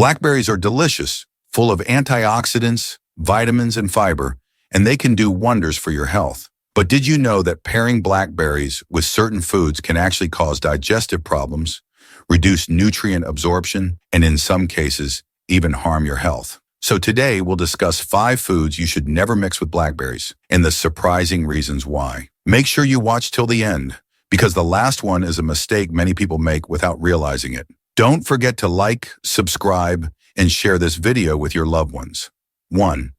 Blackberries are delicious, full of antioxidants, vitamins, and fiber, and they can do wonders for your health. But did you know that pairing blackberries with certain foods can actually cause digestive problems, reduce nutrient absorption, and in some cases, even harm your health? So today we'll discuss 5 foods you should never mix with blackberries and the surprising reasons why. Make sure you watch till the end, because the last one is a mistake many people make without realizing it. Don't forget to like, subscribe, and share this video with your loved ones. 1.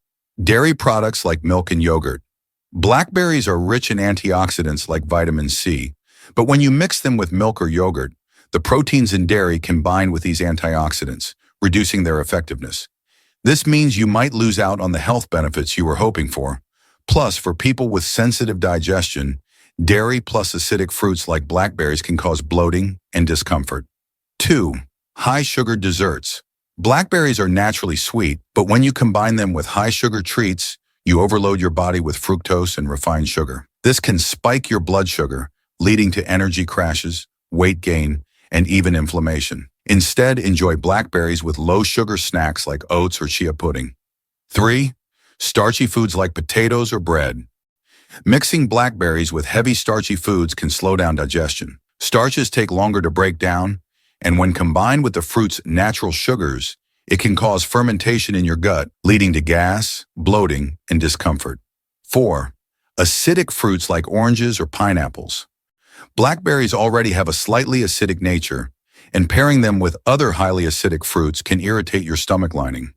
Dairy products like milk and yogurt. Blackberries are rich in antioxidants like vitamin C, but when you mix them with milk or yogurt, the proteins in dairy combine with these antioxidants, reducing their effectiveness. This means you might lose out on the health benefits you were hoping for. Plus, for people with sensitive digestion, dairy plus acidic fruits like blackberries can cause bloating and discomfort. 2. High-sugar desserts. Blackberries are naturally sweet, but when you combine them with high-sugar treats, you overload your body with fructose and refined sugar. This can spike your blood sugar, leading to energy crashes, weight gain, and even inflammation. Instead, enjoy blackberries with low-sugar snacks like oats or chia pudding. 3. Starchy foods like potatoes or bread. Mixing blackberries with heavy starchy foods can slow down digestion. Starches take longer to break down, and when combined with the fruit's natural sugars, it can cause fermentation in your gut, leading to gas, bloating, and discomfort. 4. Acidic fruits like oranges or pineapples. Blackberries already have a slightly acidic nature, and pairing them with other highly acidic fruits can irritate your stomach lining.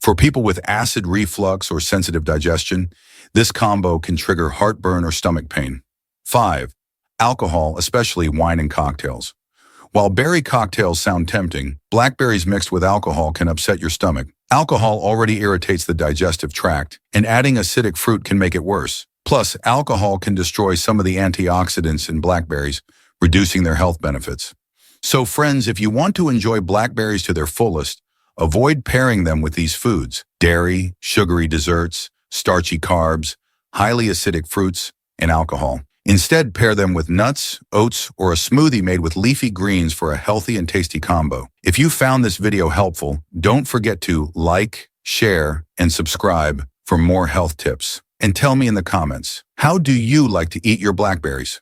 For people with acid reflux or sensitive digestion, this combo can trigger heartburn or stomach pain. 5. Alcohol, especially wine and cocktails. While berry cocktails sound tempting, blackberries mixed with alcohol can upset your stomach. Alcohol already irritates the digestive tract, and adding acidic fruit can make it worse. Plus, alcohol can destroy some of the antioxidants in blackberries, reducing their health benefits. So friends, if you want to enjoy blackberries to their fullest, avoid pairing them with these foods: dairy, sugary desserts, starchy carbs, highly acidic fruits, and alcohol. Instead, pair them with nuts, oats, or a smoothie made with leafy greens for a healthy and tasty combo. If you found this video helpful, don't forget to like, share, and subscribe for more health tips. And tell me in the comments, how do you like to eat your blackberries?